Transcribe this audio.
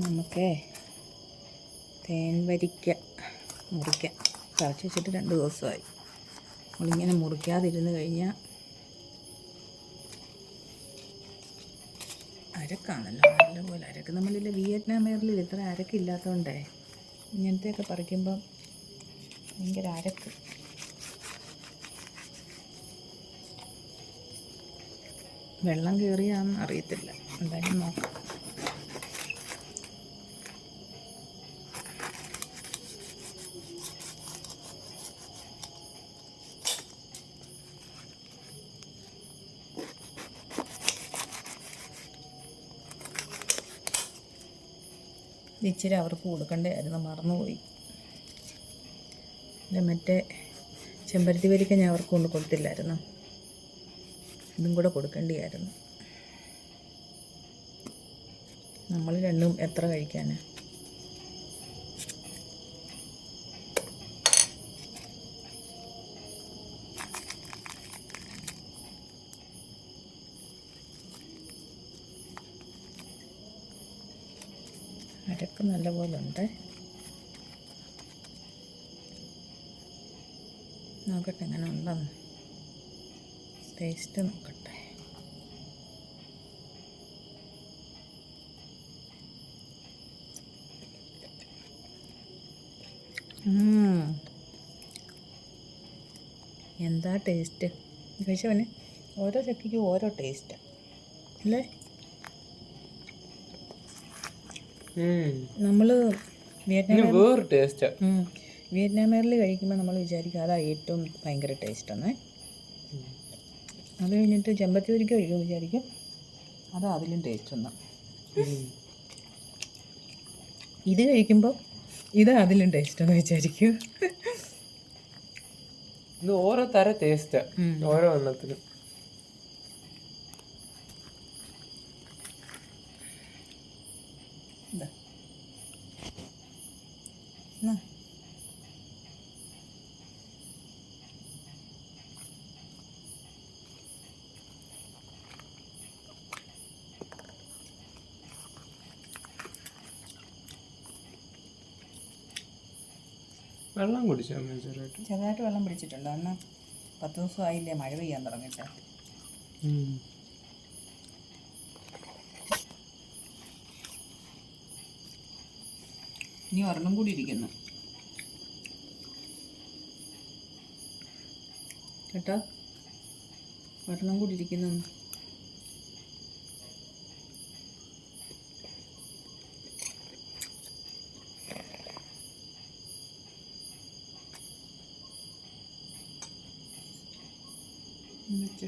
നമുക്ക് തേൻ വരിക്ക മുറിക്കാം. തിളച്ച് വെച്ചിട്ട് 2 ദിവസമായി. നമ്മളിങ്ങനെ മുറിക്കാതിരുന്ന് കഴിഞ്ഞാൽ അരക്കാണല്ലോ, നല്ലപോലെ അരക്ക്. നമ്മളിൽ വിയറ്റ്നാം മേറിൽ ഇത്ര അരക്കില്ലാത്തതുകൊണ്ടേ ഇങ്ങനത്തെയൊക്കെ പറിക്കുമ്പം ഭയങ്കര അരക്ക്. വെള്ളം കയറിയാന്ന് അറിയത്തില്ല, എന്തായാലും നോക്കാം. ഇച്ചിരി അവർക്ക് കൊടുക്കണ്ടായിരുന്നു, മറന്നുപോയി. മറ്റേ ചെമ്പരത്തി വരിക്ക ഞാൻ അവർക്ക് കൊണ്ട് കൊടുത്തില്ലായിരുന്നു, ഇതും കൂടെ കൊടുക്കേണ്ടിയായിരുന്നു. നമ്മൾ രണ്ടും എത്ര കഴിക്കാനാ? അരക്ക് നല്ലപോലെ ഉണ്ട്. നോക്കട്ടെ എങ്ങനെ ഉണ്ടെന്ന്, ടേസ്റ്റ് നോക്കട്ടെ. എന്താ ടേസ്റ്റ് കഴിച്ചവന്. ഓരോ ചക്കയ്ക്കും ഓരോ ടേസ്റ്റാണ് അല്ലേ? നമ്മൾ വിയറ്റ്നാമേറിൽ കഴിക്കുമ്പോൾ നമ്മൾ വിചാരിക്കും അതാ ഏറ്റവും ഭയങ്കര ടേസ്റ്റെന്നേ. അത് കഴിഞ്ഞിട്ട് ചെമ്പരത്തി വരിക്ക കഴിക്കുമ്പോൾ വിചാരിക്കും അതാ അതിലും ടേസ്റ്റ് എന്നാ. ഇത് കഴിക്കുമ്പോൾ ഇതാ അതിലും ടേസ്റ്റ് എന്ന് വിചാരിക്കും. ഇത് ഓരോ തരം ടേസ്റ്റാ ഓരോ എണ്ണത്തിനും. വെള്ളം കുടിച്ചാൽ ചെറുതായിട്ട് വെള്ളം പിടിച്ചിട്ടുണ്ട്. എന്നാൽ 10 ദിവസമായില്ലേ മഴ പെയ്യാൻ തുടങ്ങിയിട്ട്. ഇനി ഒരെണ്ണം കൂടി ഇരിക്കുന്നു കേട്ടോ, ഒരെണ്ണം കൂടി ഇരിക്കുന്നു. വെച്ചു